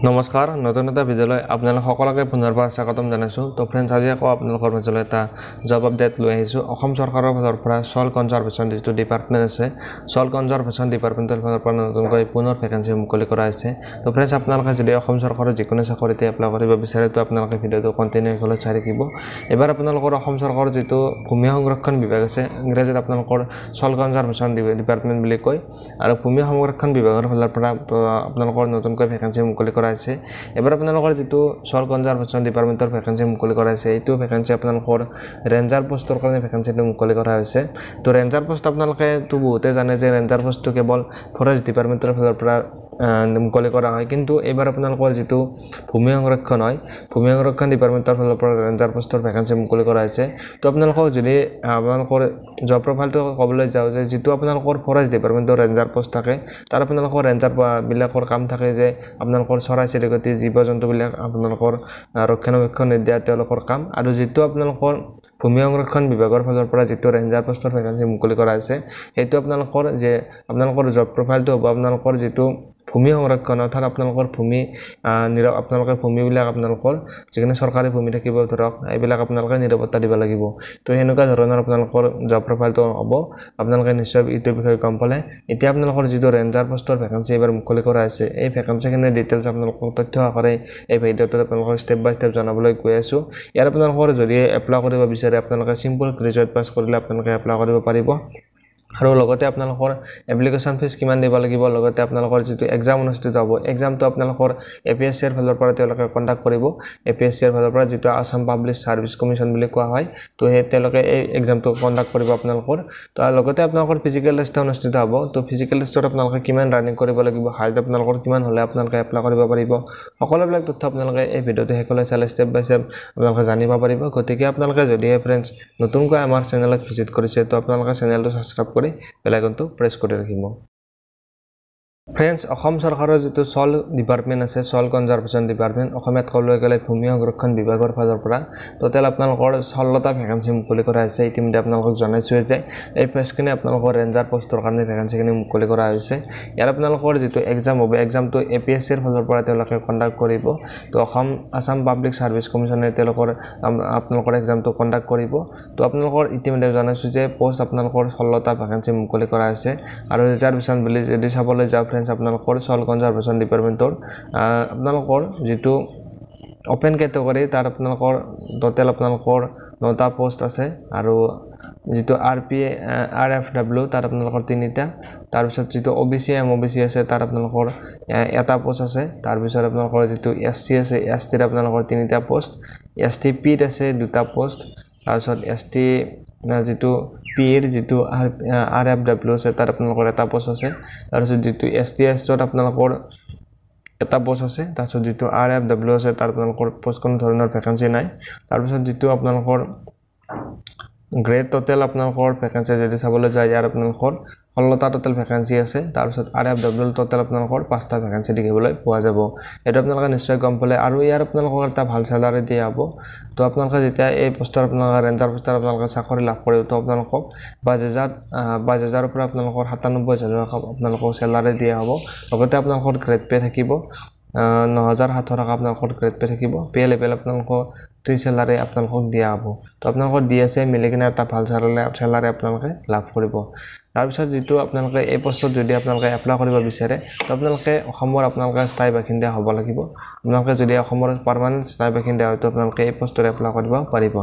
নমস্কাৰ নতুন এটা ভিডিঅ'লৈ আপোনালোক সকলোকে পুনৰবাৰ স্বাগতম জনাইছোঁ তো ফ্ৰেণ্ডছ আজি আকৌ আপোনালোকৰ মাজলৈ এটা জব আপডেট লৈ আহিছোঁ অসম চৰকাৰৰ ফালৰ পৰা সইল কনজাৰভেশ্যন যিটো ডিপাৰ্টমেণ্ট আছে সইল কনজাৰভেশ্যন ডিপাৰ্টমেণ্টৰ ফালৰ পৰা নতুনকৈ পুনৰ ভেকেঞ্চি মুকলি কৰা হৈছে তো ফ্ৰেণ্ডছ আপোনালোকে যদি অসম চৰকাৰৰ যিকোনো চাকৰিতে এপ্লাই কৰিব বিচাৰে তো আপোনালোকে ভিডিঅ'টো কণ্টিনিউ কৰি চাই থাকিব এবাৰ আপোনালোকৰ অসম চৰকাৰৰ যিটো ভূমি সংৰক্ষণ বিভাগ আছে ইংৰাজীত আপোনালোকৰ সইল কনজাৰভেশ্যন ডিপাৰ্টমেণ্ট বুলি কয় আৰু ভূমি সংৰক্ষণ বিভাগৰ ফালৰ পৰা আপোনালোকৰ নতুনকৈ ভেকেঞ্চি মুকলি কৰা হৈছে এবাৰ আপোনালোকৰ যেটো সইল কনজাৰভেশ্যন ডিপাৰ্টমেণ্টৰ ভেকেঞ্চি মুকলি কৰা হৈছে এইটো ভেকেঞ্চি আপোনালোকৰ ৰেঞ্জাৰ পোষ্টৰ কাৰণে ভেকেঞ্চিটো মুকলি কৰা হৈছে তো ৰেঞ্জাৰ পোষ্ট আপোনালোকে তো বহুতে জানে যে ৰেঞ্জাৰ পোষ্টটো কেৱল ফৰেষ্ট ডিপাৰ্টমেণ্টৰ ফালৰ পৰা মুকলি কৰা হয় কিন্তু এবাৰ আপোনালোকৰ যেটো ভূমি সংৰক্ষণ হয় ভূমি সংৰক্ষণ ডিপাৰ্টমেণ্টৰ ফালৰ পৰা ৰেঞ্জাৰ পোষ্টৰ ভেকেঞ্চি মুকলি কৰা হৈছে তো আপোনালোকক যদি আপোনালোকৰ জব প্ৰফাইলটো ক'বলৈ যাওঁ যে যেটো আপোনালোকৰ ফৰেষ্ট ডিপাৰ্টমেণ্টৰ ৰেঞ্জাৰ পোষ্ট থাকে তাৰ আপোনালোকৰ ৰেঞ্জাৰ বিলাকৰ কাম থাকে যে আপোনালোকৰ চৰাই চিৰিকটি জীৱ-জন্তুবিলাক আপোনালোকৰ ৰক্ষণাবেক্ষণ দিয়া তেওঁলোকৰ কাম আৰু যেটো আপোনালোকৰ ভূমি সংৰক্ষণ বিভাগৰ ফালৰ পৰা যেটো ৰেঞ্জাৰ পোষ্টৰ ভেকেঞ্চি মুকলি কৰা হৈছে সেইটো আপোনালোকৰ যে আপোনালোকৰ জব প্ৰফাইলটো হ'ব আপোনালোকৰ যেটো ভূমি সংৰক্ষণ অৰ্থাৎ আপোনালোকৰ ভূমি আপোনালোকৰ ভূমিবিলাক আপোনালোকৰ যিকোনো চৰকাৰী ভূমি থাকিব ধৰক এইবিলাক আপোনালোকে নিৰাপত্তা দিব লাগিব তো হেনেকুৱা ধৰণৰ আপোনালোকৰ জব প্ৰফাইলটো হ'ব আপোনালোকে নিশ্চয় ইটো বিষয়ে গম পালে এতিয়া আপোনালোকৰ যেটো ৰেঞ্জাৰ পোষ্টৰ ভেকেঞ্চি এবাৰ মুকলি কৰা হৈছে এই ভেকেঞ্চিখিনিৰ ডিটেইলছ আপোনালোকক তথ্য আকাৰে এই ভিডিঅ'টোত আপোনালোকক ষ্টেপ বাই ষ্টেপ জনাবলৈ গৈ আছো ইয়াৰ আপোনালোকৰ যদি এপ্লাই কৰিব বিচাৰে আপোনালোকে সিম্পল গ্ৰেজুৱেট পাছ কৰিলে আপোনালোকে এপ্লাই কৰিব পাৰিব আৰু লগতে আপোনালোকৰ এপ্লিকেশন ফিস কিমান দিব লাগিব লগতে আপোনালোকৰ যেটো এক্সাম অনুষ্ঠিত হ'ব এক্সামটো আপোনালোকৰ এপিএসসি এৰ ফালৰ পৰা তেওঁলোকে কন্ডাক্ট কৰিব এপিএসসি এৰ ফালৰ পৰা যেটো আসাম পাব্লিক সাৰ্ভিস কমিশন বুলি কোৱা হয় তো হে তেওঁলোকে এই এক্সামটো কন্ডাক্ট কৰিব আপোনালোকৰ তো লগতে আপোনালোকৰ ফিজিক্যাল টেষ্ট অনুষ্ঠিত হ'ব তো ফিজিক্যাল টেষ্টত আপোনালোকে কিমান ৰানিং কৰিব লাগিব হাইট আপোনালোকৰ কিমান হলে আপোনালোকে এপ্লাই কৰিব পাৰিব সকলোবিলাক তথ্য আপোনালোকে এই ভিডিঅ'টো হেকলৈ চালে ষ্টেপ বাই ষ্টেপ আপোনালোকে জানিব পাৰিব গতিকে আপোনালোকে যদি ফ্ৰেণ্ডছ নতুনকৈ আমাৰ চেনেলত ভিজিট কৰিছে তো আপোনালোকে চেনেলটো সাবস্ক্ৰাইব কৰি বেল আইকনটো প্ৰেছ কৰি ৰাখিব ফ্ৰেণ্ডছ অসম চৰকাৰৰ যেটো সইল ডিপাৰ্টমেণ্ট আছে সইল কনজাৰভেশ্যন ডিপাৰ্টমেণ্ট অসমত ক'বলৈ গ'লে ভূমি সংৰক্ষণ বিভাগৰ ফালৰ পৰা টোটেল আপোনালোকৰ 16টা ভেকেঞ্চি মুকলি কৰা হৈছে ইতিমধ্যে আপোনালোকক জনাইছো যে এই পেজখিনি আপোনালোকৰ ৰেঞ্জাৰ পোষ্টৰ কাৰণে ভেকেঞ্চিখিনি মুকলি কৰা হৈছে ইয়াৰ আপোনালোকৰ যেটো এক্সাম হ'ব এক্সামটো এপিএসসি এৰ ফালৰ পৰা তেওঁলোকে কন্ডাক্ট কৰিব তো আসাম পাব্লিক সাৰ্ভিস কমিশনে তেওঁলোকৰ আপোনালোকৰ এক্সামটো কন্ডাক্ট কৰিব তো আপোনালোকৰ ইতিমধ্যে জনাইছো যে পোষ্ট আপোনালোকৰ 16টা ভেকেঞ্চি মুকলি কৰা হৈছে আৰু ৰিজাৰ্ভেশ্যন বুলি যদি চাবলৈ যাওঁ আপোনালোকৰ সইল কনজাৰভেশ্যন ডিপাৰ্টমেণ্টৰ আপোনালোকৰ যেটো ওপেন ক্যাটাগৰী তাৰ আপোনালোকৰ টোটেল আপোনালোকৰ 9টা পোষ্ট আছে আৰু যেটো আৰএফডব্লিউ তাৰ আপোনালোকৰ 3টা তাৰ পিছত যেটো ওবিসি এমওবিসি আছে তাৰ আপোনালোকৰ এটা পোষ্ট আছে তাৰ পিছত আপোনালোকৰ যেটো এসসি আছে এসটি ৰ আপোনালোকৰ 3টা পোষ্ট এসটি পি আছে 2টা পোষ্ট তাৰ পিছত এসটি যেটো পিৰ যেটো আৰএফডব্লিউ আছে তাৰ আপোনালোকৰ এটা পোষ্ট আছে তাৰ পিছত যেটো এসটিএস ৰ আপোনালোকৰ এটা পোষ্ট আছে তাৰ পিছত যেটো আৰএফডব্লিউ আছে তাৰ আপোনালোকৰ পোষ্ট কোনো ধৰণৰ ভেকেঞ্চি নাই তাৰ পিছত যেটো আপোনালোকৰ গ্ৰেড টোটেল আপোনালোকৰ ভেকেঞ্চি যদি চাবলৈ যায় ইয়াৰ আপোনালোকৰ 16টা টোটেল ভেকেঞ্চি আছে তাৰ পিছত আৰএফডব্লিউ টোটেল আপোনালোকৰ 5টা ভেকেঞ্চি দেখিবলৈ পোৱা যাব এটা আপোনালোকে নিশ্চয় গম পালে আৰু ইয়াৰ আপোনালোকৰ এটা ভাল স্যালাৰি দিয়া হ'ব তো আপোনালোকে যেতিয়া এই পোষ্টৰ আপোনালোকৰ ৰেঞ্জাৰ পোষ্টৰ আপোনালোকে চাকৰি লাভ কৰিব তো আপোনালোকক 22000 পৰা আপোনালোকৰ 97000 আপোনালোকক স্যালাৰি দিয়া হ'ব লগতে আপোনালোকৰ গ্ৰেড পে থাকিব 9700 টকা আপোনালোকৰ গ্ৰেড পে থাকিব পে লেভেল আপোনালোকৰ 3 স্যালাৰি আপোনালোকক দিয়া হ'ব তো আপোনালোকৰ ডিএসএ মিলি কিনে এটা ভাল স্যালাৰি আপোনালোকে লাভ কৰিব তাৰ পিছত যেটো আপোনালোকে এই পোষ্টত যদি আপোনালোকে এপ্লাই কৰিব বিচাৰে তো আপোনালোকে অসমৰ আপোনালোকে স্থায়ী বাসিন্দা হ'ব লাগিব আপোনালোকে যদি অসমৰ পাৰ্মানেন্ট স্থায়ী বাসিন্দা হয় তো আপোনালোকে এই পোষ্টত এপ্লাই কৰিব পাৰিব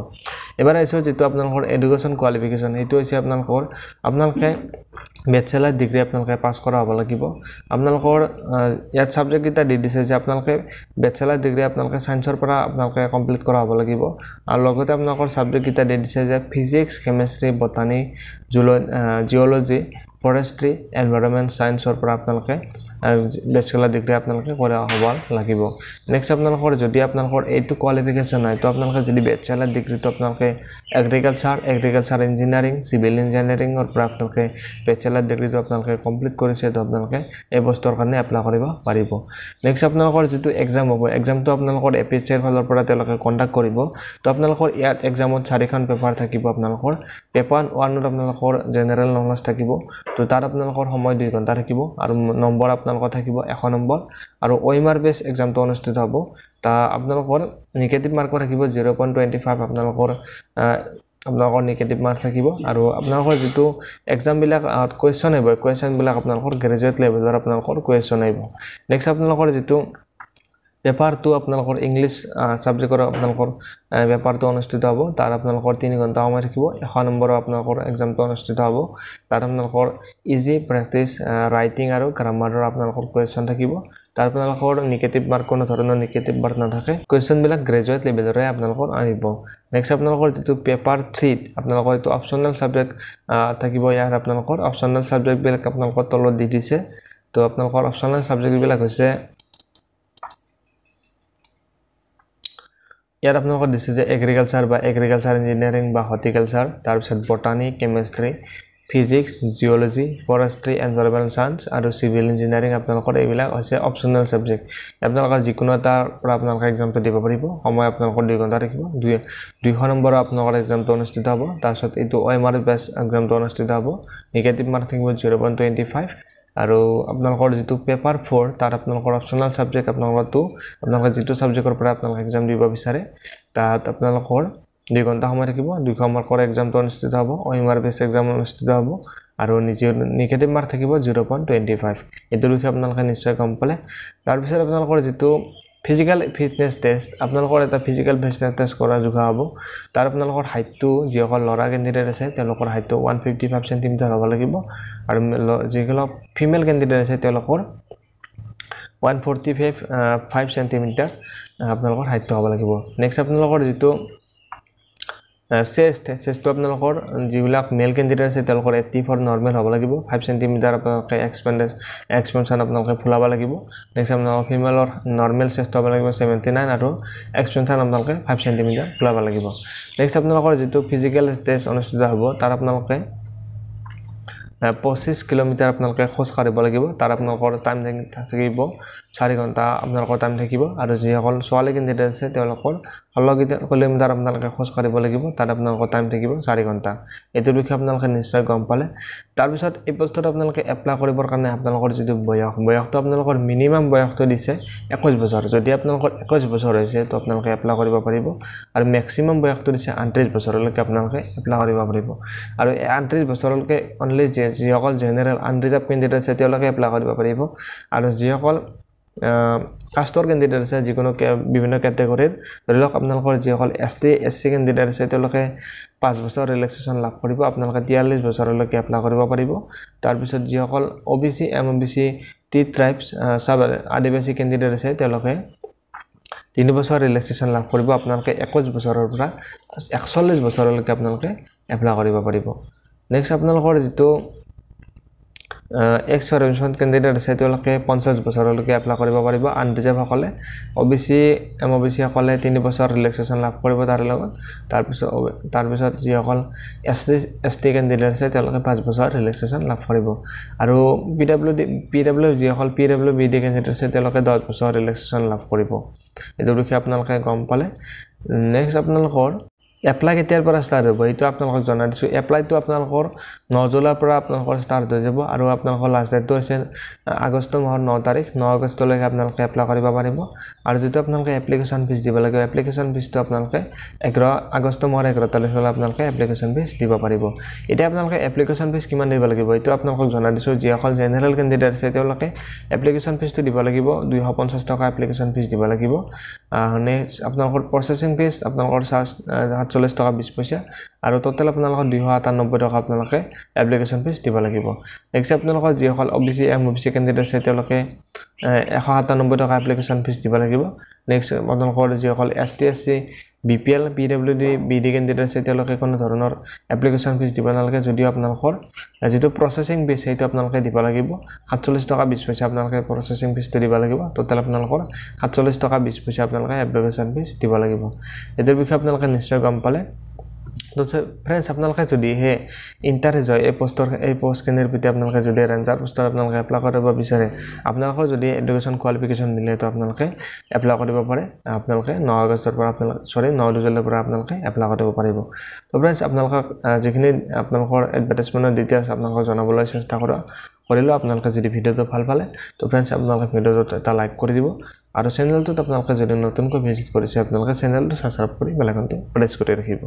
এবাৰ আইছো যেটো আপোনালোকৰ এডুকেশ্যন কোৱালিফিকেশ্যন হেতু হৈছে আপোনালোকে ব্যাচেলাৰ ডিগ্ৰী আপোনালোকে পাছ কৰা হ'ব লাগিব আপোনালোকৰ ইয়াত সাবজেক্ট কিটা দি দিছে যে আপোনালোকে ব্যাচেলাৰ ডিগ্ৰী আপোনালোকে সায়েন্সৰ পৰা আপোনালোকে কমপ্লিট কৰা হ'ব লাগিব আৰু লগতে আপোনালোকৰ সাবজেক্ট কিটা দি দিছে যে physics chemistry botany geology forestry environment সায়েন্সৰ পৰা আপোনালোকে ব্যাচেলাৰ ডিগ্ৰী আপোনালোকে কৰা হ'ব লাগিব নেক্সট আপোনালোকৰ যদি আপোনালোকৰ এইটো কোৱালিফিকেশ্যন হয় তো আপোনালোকে যদি ব্যাচেলাৰ ডিগ্ৰীটো আপোনালোকে এগ্ৰিকালচাৰ ইঞ্জিনিয়াৰিং সিভিল ইঞ্জিনিয়াৰিংৰ পৰা আপোনালোকে ব্যাচেলাৰ ডিগ্ৰীটো আপোনালোকে কমপ্লিট কৰিছে তো আপোনালোকে এই পোষ্টৰ কাৰণে এপ্লাই কৰিব পাৰিব নেক্সট আপোনালোকৰ যেটো এক্সাম হ'ব এক্সামটো আপোনালোকৰ এপিএসসি এৰ ফালৰ পৰা তেওঁলোকে কন্ডাক্ট কৰিব তো আপোনালোকৰ ইয়াত এক্সামত 4খন পেপাৰ থাকিব আপোনালোকৰ পেপাৰ 1ত আপোনালোকৰ জেনাৰেল নলেজ থাকিব তো তাৰ আপোনালোকৰ সময় 2 ঘণ্টা থাকিব আৰু নম্বৰ আপোনালোকৰ থাকিব 100 নম্বৰ আৰু OMR বেস এক্সামটো অনুষ্ঠিত হ'ব তা আপোনালোকৰ নেগেটিভ মাৰ্কৰ থাকিব 0.25 আপোনালোকৰ নেগেটিভ মাৰ্ক থাকিব আৰু আপোনালোকৰ যেটো এক্সাম বিলাক কোৱেশ্চন আহিব কোৱেশ্চন বিলাক আপোনালোকৰ গ্ৰেজুৱেট লেভেলৰ আপোনালোকৰ কোৱেশ্চন আহিব নেক্সট আপোনালোকৰ যেটো পেপাৰ 2 আপোনালোকৰ ইংলিশ সাবজেক্টৰ আপোনালোকৰ পেপাৰটো অনুষ্ঠিত হ'ব তাৰ আপোনালোকৰ 3 ঘণ্টা সময় থাকিব 100 নম্বৰ আপোনালোকৰ এক্সামটো অনুষ্ঠিত হ'ব তাৰ আপোনালোকৰ ইজি প্ৰেক্টিস ৰাইটিং আৰু গ্ৰামাৰৰ আপোনালোকৰ কোৱেশ্চন থাকিব তাৰ আপোনালোকৰ নেগেটিভ মাৰ্ক কোনো ধৰণৰ নেগেটিভ মাৰ্ক নাথাকে কোৱেশ্চন বিলাক গ্ৰেজুৱেট লেভেলৰে আপোনালোকৰ আহিব নেক্সট আপোনালোকৰ যেটো পেপাৰ 3 আপোনালোকৰ এটো অপচনেল সাবজেক্ট থাকিব ইয়াৰ আপোনালোকৰ অপচনেল সাবজেক্ট বিলাক আপোনালোকৰ তলত দি দিছে তো আপোনালোকৰ অপচনেল সাবজেক্ট বিলাক হৈছে ইয়াত আপোনালোকৰ দিছে যে এগ্ৰিকালচাৰ বা এগ্ৰিকালচাৰ ইঞ্জিনিয়াৰিং বা হৰ্টিকালচাৰ তাৰ পিছত botany chemistry physics geology forestry environment science আৰু সিভিল ইঞ্জিনিয়াৰিং আপোনালোকৰ এইবিলাক হৈছে অপচনেল সাবজেক্ট আপোনালোকৰ যিকোনো এটা পৰা আপোনালোকে এক্সামটো দিব পাৰিব সময় আপোনালোকৰ 2 ঘণ্টা থাকিব 200 নম্বৰ আপোনালোকৰ এক্সামটো অনুষ্ঠিত হ'ব তাৰ পিছত এইটো OMR বেস এক্সামটো অনুষ্ঠিত হ'ব নেগেটিভ মাৰ্ক থাকিব 0.25 আৰু আপোনালোকৰ যেটো পেপাৰ 4 তাৰ আপোনালোকৰ অপচনেল সাবজেক্ট আপোনালোকৰ যেটো সাবজেক্টৰ পৰা আপোনালোকে এক্সাম দিব বিচাৰে তাত আপোনালোকৰ 2 ঘণ্টা সময় থাকিব 200 মাৰ্কৰ এক্সামটো অনুষ্ঠিত হ'ব OMR বেস এক্সাম অনুষ্ঠিত হ'ব আৰু নেগেটিভ মাৰ্ক থাকিব 0.25 এটোৰ বিষয়ে আপোনালোকে নিশ্চয় গম পালে তাৰ পিছত আপোনালোকৰ যেটো ফিজিক্যাল ফিটনেস টেষ্ট আপোনালোকৰ এটা ফিজিক্যাল ফিটনেস টেষ্ট কৰা যোগা হ'ব তাৰ আপোনালোকৰ হাইটটো যিসকল লৰা ক্যান্ডিডেট আছে তেওঁলোকৰ হাইটটো 155 সেমি হ'ব লাগিব আৰু যিসকল ফিমেল ক্যান্ডিডেট আছে তেওঁলোকৰ 145 সেমি আপোনালোকৰ হাইটটো হ'ব লাগিব নেক্সট আপোনালোকৰ যেটো চেষ্টটো আপোনালোকৰ যিবিলাক মেল ক্যান্ডিডেট আছে তেওঁলোকৰ 84 নরমাল হ'ব লাগিব 5 সেমি আপোনালোকে এক্সপেনশন আপোনালোকে ফুলাব লাগিব নেক্সট আপোনালোকৰ ফিমেলৰ নৰমাল চেষ্ট হ'ব লাগিব 79 আৰু এক্সপেনশন আপোনালোকে 5 সেমি ফুলাব লাগিব নেক্সট আপোনালোকৰ যেটো ফিজিক্যাল টেষ্ট অনুষ্ঠিত হ'ব তাৰ আপোনালোকে 25 কিলোমিটাৰ আপোনালোকে খোজ কাঢ়িব লাগিব তাৰ আপোনালোকৰ টাইম থাকিব 4 ঘণ্টা আপোনালোকৰ টাইম থাকিব আৰু যিসকল ছোৱালী ক্যান্ডিডেট আছে তেওঁলোকৰ 16 কিলোমিটাৰ আপোনালোকে খোজ কাঢ়িব লাগিব তাৰ আপোনালোকৰ টাইম থাকিব 4 ঘণ্টা এটোৰ বিষয়ে আপোনালোকে নিশ্চয় গম পালে তাৰ পিছত এই পোষ্টত আপোনালোকে এপ্লাই কৰিবৰ কাৰণে আপোনালোকৰ যেটো বয়সটো আপোনালোকৰ মিনিমাম বয়সটো দিছে 21 বছৰ যদি আপোনালোকৰ 21 বছৰ হৈছে তো আপোনালোকে এপ্লাই কৰিব পাৰিব আৰু ম্যাক্সিমাম বয়সটো দিছে 38 বছৰলৈকে আপোনালোকে এপ্লাই কৰিব পাৰিব আৰু 38 বছৰলৈকে অনলি যিসকল জেনাৰেল আনৰিজাৰ্ভ ক্যান্ডিডেট আছে তেওঁলোকে এপ্লাই কৰিব পাৰিব আৰু যিসকল কাষ্টৰ ক্যান্ডিডেট আছে যিকোনো বিভিন্ন ক্যাটেগৰীৰ ধৰিলক আপোনালোকৰ যিসকল SC ক্যান্ডিডেট আছে তেওঁলোকে 5 বছৰ ৰিলেক্সেশন লাভ কৰিব আপোনালোকে 43 বছৰলৈকে এপ্লাই কৰিব পাৰিব তাৰ পিছত যিসকল OBC MOBC T ট্ৰাইবছ সব আদিবাসী ক্যান্ডিডেট আছে তেওঁলোকে 3 বছৰ ৰিলেক্সেশন লাভ কৰিব আপোনালোকে 21 বছৰৰ পৰা 41 বছৰলৈকে আপোনালোকে এপ্লাই কৰিব পাৰিব নেক্সট আপোনালোকৰ যেটো এক্স সাৰ্ভিসমেন ক্যান্ডিডেট আছে তেওঁলোকে 50 বছৰলৈকে এপ্লাই কৰিব পাৰিব আনৰিজাৰ্ভ সকলে OBC MOBC সকলে 3 বছৰ ৰিলেক্সেশন লাভ কৰিব তাৰ লগত তাৰ পিছত যিসকল ST ক্যান্ডিডেট আছে তেওঁলোকে 5 বছৰ ৰিলেক্সেশন লাভ কৰিব আৰু PW যিসকল PWBD ক্যান্ডিডেট আছে তেওঁলোকে 10 বছৰ ৰিলেক্সেশন লাভ কৰিব এটোৰ বিষয়ে আপোনালোকে গম পালে নেক্সট আপোনালোকৰ এপ্লাই কেতিয়াৰ পৰা ষ্টাৰ্ট হ'ব এইটো আপোনালোকক জনাই দিছো এপ্লাইটো আপোনালোকৰ 9 জুলাইৰ পৰা আপোনালোকৰ ষ্টাৰ্ট হৈ যাব আৰু আপোনালোকৰ লাষ্ট ডেটটো হৈছে আগষ্ট মাহৰ 9 তাৰিখ 9 আগষ্টলৈকে আপোনালোকে এপ্লাই কৰিব পাৰিব আৰু যেটো আপোনালোকে এপ্লিকেশন ফিজ দিব লাগিব এপ্লিকেশন ফিজটো আপোনালোকে 11 আগষ্ট মাহৰ 11 তাৰিখলৈ আপোনালোকে এপ্লিকেশন ফিজ দিব পাৰিব এতিয়া আপোনালোকে এপ্লিকেশন ফিজ কিমান দিব লাগিব এইটো আপোনালোকক জনাই দিছো যিসকল জেনাৰেল ক্যান্ডিডেট আছে তেওঁলোকে এপ্লিকেশন ফিজটো দিব লাগিব 250 টকা এপ্লিকেশন ফিজ দিব লাগিব নেক্সট আপোনালোকৰ প্ৰসেসিং ফিজ আপোনালোকৰ চাৰ্জ 47 টকা 20 পইচা আৰু টোটাল আপোনালোকৰ 297 টকা আপোনালোকে এপ্লিকেশন ফিজ দিব লাগিব নেক্সট আপোনালোকৰ যিসকল OBC MOBC ক্যান্ডিডেট আছে তেওঁলোকে 197 টকা এপ্লিকেশন ফিজ দিব লাগিব নেক্সট আপোনালোকৰ যিসকল ST SC BPL PWD BD candidate আছে তেওঁলোকে কোনো ধৰণৰ এপ্লিকেশন ফিজ দিব নালাগে যদিও আপোনালোকৰ যেটো প্ৰসেসিং ফিজ সেইটো আপোনালোকে দিব লাগিব 47 টকা 20 পইচা আপোনালোকে প্ৰসেসিং ফিজটো দিব লাগিব টোটাল আপোনালোকৰ 47 টকা 20 পইচা আপোনালোকে এপ্লিকেশন ফিজ দিব লাগিব এটোৰ বিষয়ে আপোনালোকে নিশ্চয় গম পালে তো फ्रेंड्स আপোনালোকে যদি হে ইন্টাৰেষ্ট হয় এই পোষ্ট কেনেৰ প্ৰতি আপোনালোকে যদি ৰেঞ্জাৰ পোষ্টত আপোনালোকে এপ্লাই কৰিব বিচাৰে আপোনালোকৰ যদি এডুকেশন কোৱালিফিকেশন মিলে তো আপোনালোকে এপ্লাই কৰিব পাৰে আপোনালোকে 9 আগষ্টৰ পৰা আপোনালোকে 9 জুলাইৰ পৰা আপোনালোকে এপ্লাই কৰিব পাৰিব তো फ्रेंड्स আপোনালোকক যিখিনি আপোনালোকৰ এডভাৰটাইজমেন্টৰ ডিটেইলছ আপোনালোকক জনাবলৈ চেষ্টা কৰা কৰিলোঁ আপোনালোকে যদি ভিডিঅ'টো ভাল পালে তো ফ্ৰেণ্ডছ আপোনালোকে ভিডিঅ'টোত এটা লাইক কৰি দিব আৰু চেনেলটোত আপোনালোকে যদি নতুনকৈ ভিজিট কৰিছে আপোনালোকে চেনেলটো সাবস্ক্ৰাইব কৰি বেল আইকনটো প্ৰেছ কৰি ৰাখিব